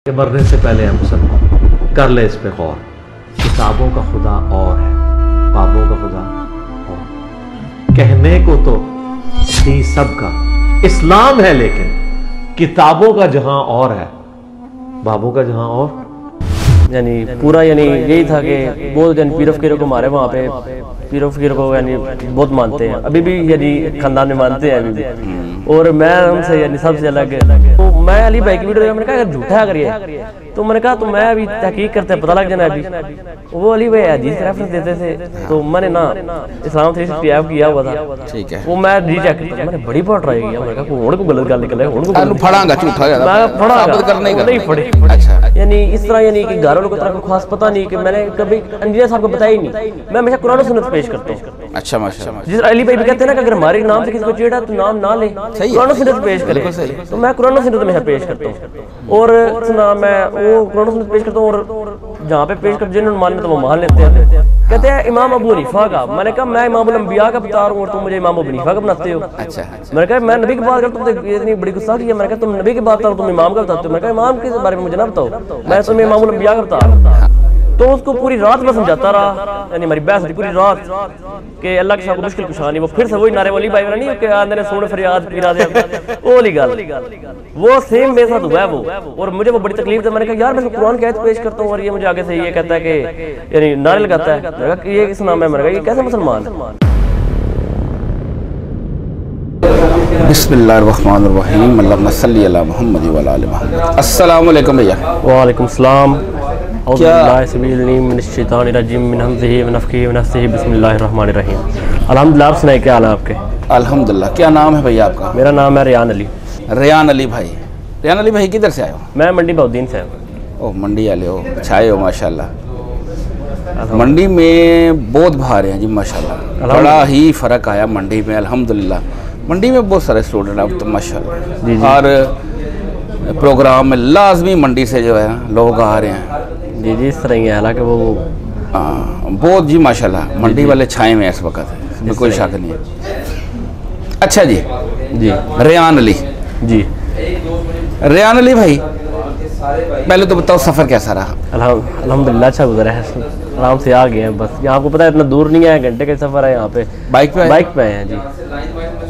कि मरने से पहले है मुसलमान, कर ले इस पे गौर। किताबों का खुदा और है, बाबों का खुदा और। कहने को तो दी सबका इस्लाम है, लेकिन किताबों का जहां और है, बाबों का जहां और। यानी पूरा यानी यही था कि बहुत यानी पीर फकीरों को मारे वहाँ पे, पीर फकीरों को यानी बहुत मानते हैं, अभी भी यानी खानदान में मानते हैं अभी भी। और मैं उनसे यानी सबसे अलग, तो मैं अली भाई की वीडियो मैंने कहा अगर झूठा है अगर ये, तो मैंने कहा तो मैं अभी तहकीक करते पता लग जाना अभी। वो अली भाई हदीस के रेफरेंस देते थे, तो मैंने ना इस्लाम 360 ऐप किया हुआ था, ठीक है, वो मैं रीचेक करता, मैंने बड़ी बार ट्राई किया, मैंने कहा हुण को गलत गल निकले, हुण को फड़ांगा झूठा मैं फड़ांगा नहीं फड़ी। अच्छा, यानी इस तरह यानी कि घर वालों को तरह खास पता नहीं कि मैंने कभी इंजीनियर साहब को बताया ही नहीं, मैं हमेशा कुरान और सुन्नत पेश करता हूँ। अच्छा माशाल्लाह। जिस अली भाई भी कहते हैं ना कि अगर हमारे नाम से किसी को चेड़ा तो नाम ना ले, कुरान और सुन्नत पेश करे, तो मैं कुरान और सुन्नत हमेशा पेश करता हूँ। और सुना मैं वो कुरान और सुन्नत पेश करता हूँ, और जहाँ पे पेश कर जिन्होंने मानना तो वो मान लेते हैं। कहते हैं इमाम अबू हनीफा का, मैंने कहा मैं इमाम अंबिया का बता रहा हूँ और तुम मुझे इमाम अबू हनीफा का बनाते हो। अच्छा, मैंने कहा मैं नबी की बात करता हूँ, इतनी बड़ी गुस्सा किया। मैंने कहा तुम नबी की बात करो, तुम इमाम का बताते हो। मैंने कहा इमाम के बारे में मुझे ना बताओ, मैं तुम्हें इमाम अंबिया का बता रहा हूँ। तो उसको पूरी रात में समझाता रहा, यानी हमारी बहस हुई पूरी रात कि अल्लाह के साथ मुश्किल कुछ नहीं। वो फिर से वही नारे वाली भाई नहीं कि मैंने सोने फरियाद गिरा दिया, वो वाली गल, वो सेम मेरे साथ हुआ है वो। और मुझे वो बड़ी तकलीफ थी। मैंने कहा यार मैं कुरान की आयत पेश करता हूँ और ये मुझे आगे से ये कहता है कि यानी नारे लगाता है, मैंने कहा ये किस नाम है, मैंने कहा ये कैसे मुसलमान। बिस्मिल्लाहिर्रहमानिर्रहीम, अल्लाहुम्मा सल्ली अला मुहम्मद व अला आलि मुहम्मद। अस्सलाम वालेकुम भैया। वालेकुम सलाम। क्या अल्हम्दुलिल्लाह, आप सुनाइए क्या हाल है आपके? अल्हम्दुलिल्लाह। क्या नाम है भैया आपका? मेरा नाम है रियान अली। रियान अली भाई। रियान अली भाई किधर से आए हो? मैं मंडी बहुद्दीन से। ओह मंडी वाले हो, छाए हो माशाल्लाह। मंडी में बहुत भार हैं जी माशाल्लाह, बड़ा ही फ़र्क आया मंडी में अल्हम्दुलिल्लाह। मंडी में बहुत सारे स्टूडेंट हैं अब तो माशाल्लाह, और प्रोग्राम में लाजमी मंडी से जो है लोग आ रहे हैं। जी जी, इस तरह ही है, हालांकि वो बहुत जी माशाल्लाह मंडी वाले छाए में इस वक्त, इसमें कोई शक नहीं है। अच्छा जी जी, रियान अली जी, रियान अली भाई पहले तो बताओ सफ़र कैसा रहा? अल्हम्दुलिल्लाह अच्छा गुजरा है, आराम से आ गए हैं। बस यहाँ आपको पता है इतना दूर नहीं है, घंटे का सफ़र है। यहाँ पे बाइक पे आए हैं जी।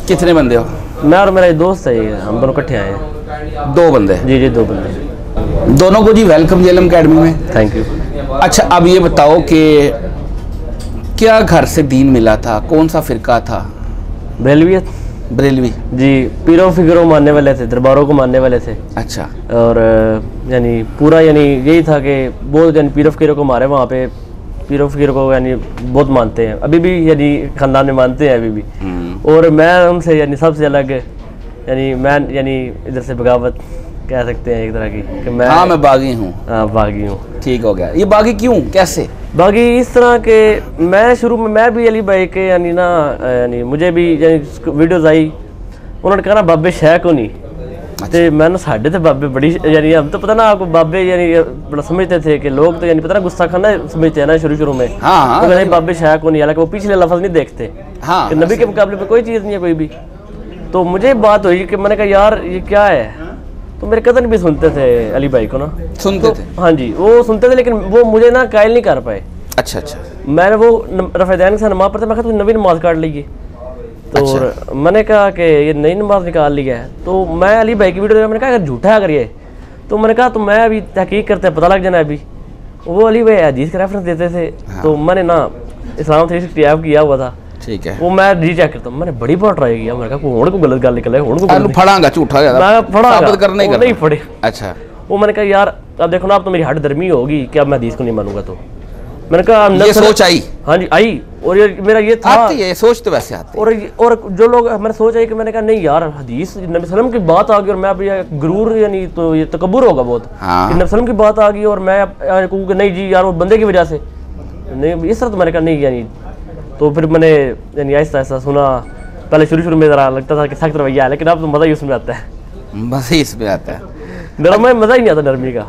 कितने बंदे हो? मैं और मेरा एक दोस्त है, हम दोनों इकट्ठे आए हैं। 2 बंदे? जी जी, 2 बंदे। दोनों को जी वेलकम जेलम अकेडमी में। Thank you. अच्छा, अब ये बताओ कि क्या घर से दीन मिला था, कौन सा फ़िरका था? बरेलवियत। बरेलवी जी, पीरों फिक्रों मानने वाले थे, दरबारों को मानने वाले थे। अच्छा, और यानी पूरा यानी यही था कि बहुत यानी पीरों फकीरों को मारे वहाँ पे, पीरों फकीरों को यानी बहुत मानते हैं, अभी भी यानी खानदान में मानते हैं अभी भी। और मैं उनसे यानी सबसे अलग, यानी मैं यानी इधर से बगावत कह सकते हैं एक तरह की कि मैं बागी हूँ। हाँ, बागी हूँ। ठीक हो गया। ये बागी क्यों, कैसे बाकी इस तरह के मैं शुरू में मैं भी अली भाई के यानी ना यानी मुझे भी यानी वीडियोज़ आई, उन्होंने कहा ना बाबे शह को नहीं। तो मैं ना साढ़े तो बाबे बड़ी यानी हम तो पता ना आपको बाबे यानी बड़ा समझते थे कि लोग तो यानी पता ना गुस्सा खाना समझते हैं ना शुरू में। हाँ, तो बाबे शह को नहीं, हालांकि वो पिछले लफ्ज़ नहीं देखते। हाँ, कि नबी के मुकाबले पे कोई चीज़ नहीं है कोई भी। तो मुझे बात हुई कि मैंने कहा यार ये क्या है, तो मेरे कज़न भी सुनते थे अली भाई को ना, सुनते थे। हाँ जी, वो सुनते थे, लेकिन वो मुझे ना कायल नहीं कर पाए। अच्छा अच्छा। मैंने वो रफ़ैदैन से नमाज़ पढ़ते, मैं कहा तू नवी नमाज काट लीजिए। तो अच्छा। मैंने कहा कि ये नई नमाज निकाल ली है। तो मैं अली भाई की वीडियो मैंने कहा अगर झूठा है अगर ये, तो मैंने कहा तो मैं अभी तहकीक करते पता लग जाना अभी। वो अली भाई हदीस के रेफरेंस देते थे। हाँ। तो मैंने ना इस्लाम 360 ऐप किया हुआ था, ठीक है, वो मैं रीचेक करता हूँ, मैंने बड़ी बार ट्राई किया। मैंने कहा हुण को गलत गल निकले, हुण को फड़ांगा झूठा साबित करने का नहीं पड़े। अच्छा, वो मैंने कहा यार अब देखो ना, अब तो मेरी हट दर्मी होगी कि अब मैं हदीस को नहीं मानूंगा। तो मैंने कहा ये सोच आई। हाँ जी आई, और ये मेरा ये था आती है, सोच तो वैसे आती है। और जो लोग मैंने सोच आई कि मैंने कहा नहीं यार हदीस नबी सल्लम की बात आ गई और मैं अब ये गुरूर यानी तो ये तकब्बुर होगा बहुत। हाँ। कि नबी सल्लम की बात आ गई और मैं कहूँ कि नहीं जी यार वो बंदे की वजह से नहीं, इस तरह तो मैंने कहा नहीं यानी। तो फिर मैंने यानी ऐसा ऐसा सुना, पहले शुरू में ज़रा लगता था कि सख्त रवैया है, लेकिन अब तो मज़ा ही उसमें आता है। मज़ा ही इसमें आता है, नरम में मज़ा ही नहीं आता नरमी का।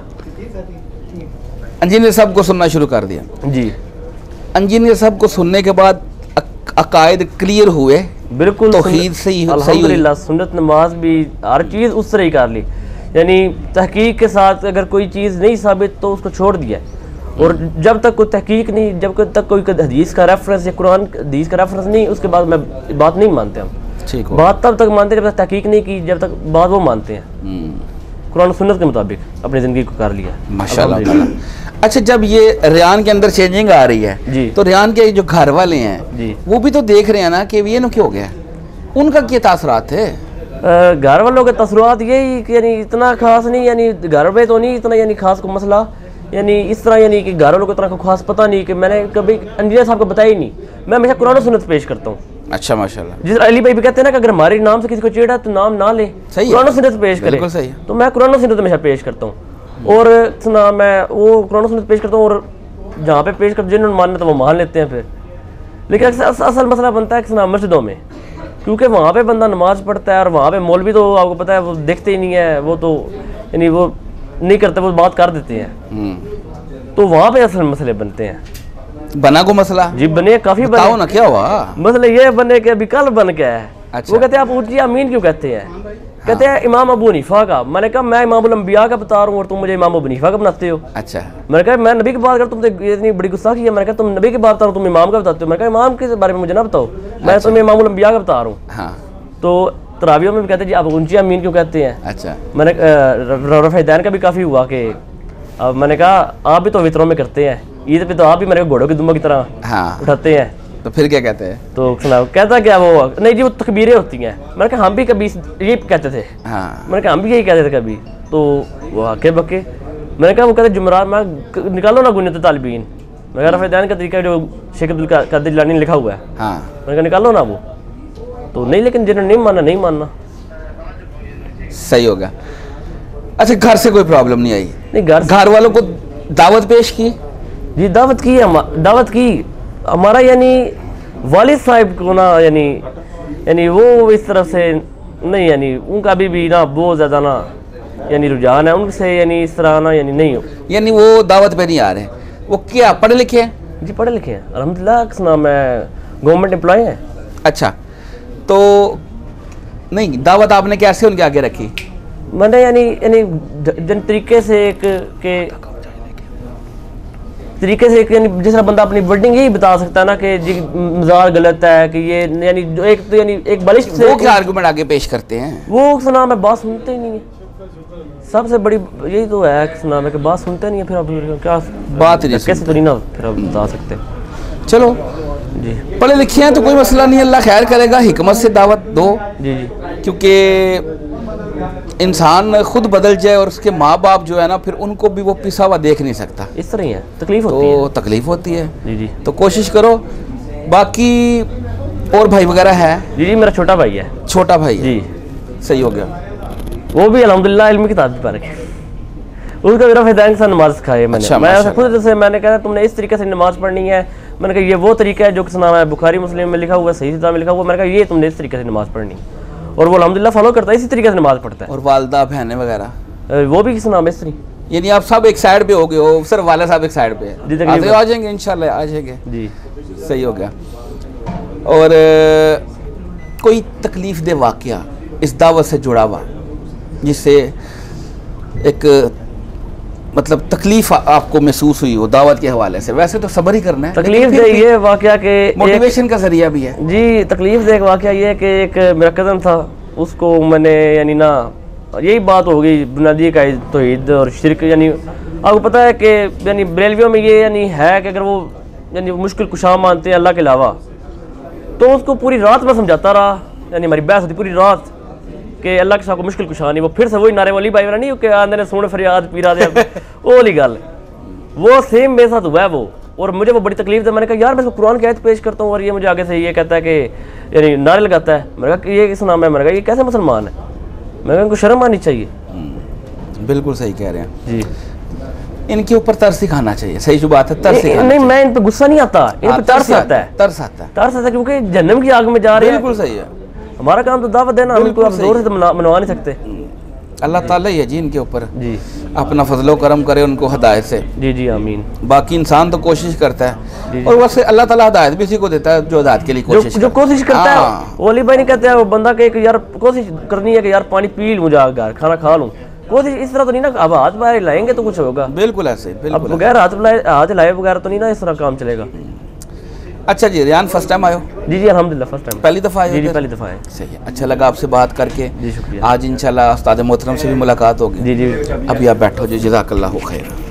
इंजीनियर साहब को सुनना शुरू कर दिया जी। इंजीनियर साहब को सुनने के बाद अकायद क्लियर हुए? बिल्कुल तौहीद से ही अल्हम्दुलिल्लाह, सुन्नत नमाज भी हर चीज़ उस तरह ही कर ली। यानी तहकीक के साथ अगर कोई चीज़ नहीं साबित तो उसको छोड़ दिया। और जब तक कोई तहकीक नहीं, जब तक कोई हदीस का रेफरेंस या कुरान हदीस का रेफरेंस नहीं, उसके बाद मैं बात नहीं मानते हम। ठीक हो। बात तब तक मानते हैं जब तक तहकीक नहीं की, जब तक बात वो मानते हैं। कुरान और सुन्नत के मुताबिक अपनी ज़िंदगी को कर लिया माशाल्लाह। अच्छा, जब ये रियान के अंदर चेंजिंग आ रही है जी, तो रियान के जो घर वाले हैं जी, वो भी तो देख रहे हैं ना कि ये ना क्या हो गया, उनका क्या तासरात थे? घर वालों के तसरुआत यही कि यानी इतना खास नहीं, यानी घर में तो नहीं इतना यानी खास को मसला, यानी इस तरह यानी कि घर वालों को इतना को खास पता नहीं कि मैंने कभी इंजीनियर साहब को बताया ही नहीं। मैं हमेशा कुरान और सुन्नत पेश करता हूँ। अच्छा माशाल्लाह। जिस अली भाई भी कहते हैं ना कि अगर हमारे नाम से किसी को छेड़ा तो नाम ना ले, कुरान और सुन्नत पेश करे। बिल्कुल सही है। तो मैं कुरान और सुन्नत हमेशा पेश करता हूँ। और सुना मैं वो कुरान और सुन्नत पेश करता हूँ, और जहाँ पे पेश कर जिन्होंने मानना तो वो मान लेते हैं फिर। लेकिन असल मसला बनता है कि सुना मस्जिदों में, क्योंकि वहाँ पे बंदा नमाज पढ़ता है और वहाँ पे मौलवी तो आपको पता है वो देखते ही नहीं है, वो तो यानी वो नहीं करते, वो बात कर देते हैं। तो वहाँ पे असल मसले बनते हैं। बना को मसला जी बने, काफी बने। बताओ ना क्या हुआ? मसले ये बने कि अभी कल बन गया है। अच्छा। वो कहते हैं आप ऊंची अमीन क्यों कहते हैं? कहते हैं इमाम अबू हनीफा का। मैंने कहा मैं इमाम उल अंबिया का बता रहा हूँ और तुम मुझे इमाम अबू हनीफा का बनाते हो। अच्छा। मैंने कहा मैं नबी की बात कर, तुम इतनी बड़ी गुस्सा की है। मैंने कहा तुम नबी की बात बता रहा, तुम इमाम का बताते हो। मैंने कहा इमाम के बारे में मुझे ना बताओ, मैं तुम्हें इमाम उल अंबिया का बता रहा हूँ। हाँ। तो तरावियों में भी कहते हैं जी आप ऊंची अमीन क्यों कहते हैं? अच्छा। मैंने रफ़ैदैन का भी काफ़ी हुआ कि अब मैंने कहा आप भी तो वितरों में करते हैं, ईद पे तो आप भी मेरे घोड़ों की दुम्बों की तरह हाँ उठाते हैं। तो फिर क्या कहते हैं? तो सुनाओ, कहता क्या वो नहीं जी वो तकबीरें होती हैं। मैंने कहा हम भी कभी ये कहते थे। हाँ। मैंने कहा हम भी यही कहते थे कभी। तो वो आके बके, मैंने कहा वो कहते जुमरात में निकालो ना गुन्नत तालिबीन। मैंने कहा रफ़ैदैन का तरीका जो शेख अब्दुल कादिर जिलानी ने लिखा हुआ है। हाँ। मैंने कहा निकालो ना वो। तो नहीं, लेकिन जिन्होंने नहीं मानना नहीं मानना। सही होगा। अच्छा, घर से कोई प्रॉब्लम नहीं आई? नहीं, घर वालों को दावत पेश की? जी दावत की हमारा यानी वालिद साहब को ना यानी वो इस तरफ से नहीं, यानी उनका अभी भी ना बहुत ज़्यादा ना यानी रुझान है उनसे, यानी इस तरह ना यानी नहीं हो, यानी वो दावत पे नहीं आ रहे। वो क्या पढ़े लिखे हैं? जी पढ़े लिखे हैं अल्हम्दुलिल्लाह। किसना मैं गवर्नमेंट एम्प्लॉय है। अच्छा, तो नहीं दावत आपने कैसे उनके आगे रखी? मैंने यानी जन तरीके से एक यानी जिस तरह बंदा अपनी वर्डिंग यही बता सकता है ना कि जी मज़ार गलत है कि ये यानी जो एक बलिश से वो क्या आर्गुमेंट आगे पेश करते हैं? वो सुना मैं बात सुनते ही नहीं है। सबसे बड़ी यही तो है कि सुना मैं कि बात सुनते नहीं है। फिर आप क्या बात नहीं कैसे तो नहीं ना फिर आप बता सकते। चलो जी, पढ़े लिखे हैं तो कोई मसला नहीं, अल्लाह खैर करेगा। हिकमत से दावत दो, जी जी, क्योंकि इंसान खुद बदल जाए और उसके माँ बाप जो है ना फिर उनको भी वो पिसा हुआ देख नहीं सकता। इस तरह ही है, तकलीफ होती है। तो तकलीफ होती है। जी जी, तो कोशिश करो। बाकी और भाई वगैरह है? जी जी, मेरा छोटा भाई है। छोटा भाई है। जी, सही हो गया। वो भी अल्हम्दुलिल्लाह इल्म की ताबीर पर है। उसका मेरा फ़ैज़ान के साथ नमाज सिखाई मैंने। अच्छा, मैं खुद से मैंने कहा तुमने इस तरीके से नमाज पढ़नी है। मैंने कहा ये वो तरीका है जो कि सुना है बुखारी मुस्लिम में लिखा हुआ है, सही किताब में लिखा हुआ। मैंने कहा ये तुमने इस तरीके से नमाज पढ़नी है, और वो अल्हम्दुलिल्लाह फॉलो करता है, इसी तरीके से नमाज पढ़ता है। और वालदा बहनें वगैरह वो भी सुना मिस्त्री। यानी आप सब एक साइड पे हो गए हो, सिर्फ वाला साहब एक साइड पे है। जी, तकरीबन। आ जाएंगे इंशाल्लाह, आ जाएंगे। जी, सही हो गया। और कोई तकलीफ दे वाकया इस दावत से जुड़ा हुआ जिससे एक मतलब तकलीफ आपको महसूस हुई हो दावत के हवाले से? वैसे तो सब्र ही करना है। तकलीफ दे ये वाकया के मोटिवेशन का जरिया भी है। जी, तकलीफ दे एक वाकया ये कि एक मेरा कज़न था, उसको मैंने यानी ना यही बात हो गई बुनियादी का तौहीद और शिरक। यानी आपको पता है कि यानी बरेलवियों में ये यानी है कि अगर वो यानी मुश्किल कुशा मानते हैं अल्लाह के अलावा, तो उसको पूरी रात में समझाता रहा। यानी हमारी बहस होती पूरी रात कि अल्लाह के साथ को मुश्किल कुशा नहीं। वो फिर से वही नारे वाली भाई वाला नहीं कि आंदे सोने फरियाद पीरा दे वो वाली गल, वो सेम मेरे साथ हुआ है वो। और मुझे वो बड़ी तकलीफ है। मैंने कहा यार मैं इसको कुरान की आयत पेश करता हूँ और ये मुझे आगे से ये कहता है कि यानी नारे लगाता है। मैंने कहा ये किस नाम है? मैंने कहा ये कैसे मुसलमान है? मैंने कहा इनको शर्म आनी चाहिए। बिल्कुल सही कह रहे हैं जी, इनके ऊपर तरस दिखाना चाहिए। सही जो बात है, तरस दिखाना नहीं, मैं इन पे गुस्सा नहीं आता, इन पे तरस आता है। तरस आता है, तरस आता है क्योंकि जहन्नम की आग में जा रहे हैं। बिल्कुल सही है। हमारा काम तो दावत देना, हम इनको जोर से तो मनवा नहीं सकते। अल्लाह ताला ही है जी इनके ऊपर जी, अपना फजलो करम करे उनको हिदायत से। जी जी, आमीन। बाकी इंसान तो कोशिश करता जी, है, और वैसे अल्लाह ताला हिदायत भी उसी को देता है जो हिदायत के लिए जो कोशिश करता है। हाँ। वो अली भाई नहीं कहते हैं वो बंदा के यार कोशिश करनी है कि यार पानी पी लूँ, जा घर खाना खा लूँ, कोशिश इस तरह तो नहीं ना, अब हाथ बाहर लाएंगे तो कुछ होगा। बिल्कुल ऐसे, अब बिल्कुल। बगैर हाथ लाए बगैर तो नहीं ना इस तरह काम चलेगा। अच्छा जी, रियान फर्स्ट टाइम आयो? जी जी अल्हम्दुलिल्लाह फर्स्ट टाइम, पहली दफ़ा आए? जी जी पहली दफ़ा है। सही है, अच्छा लगा आपसे बात करके। जी शुक्रिया। आज इंशाल्लाह उस्ताद मोहतरम से भी मुलाकात होगी। जी जी अभी आप बैठो जी, जज़ाकल्लाहु खैर।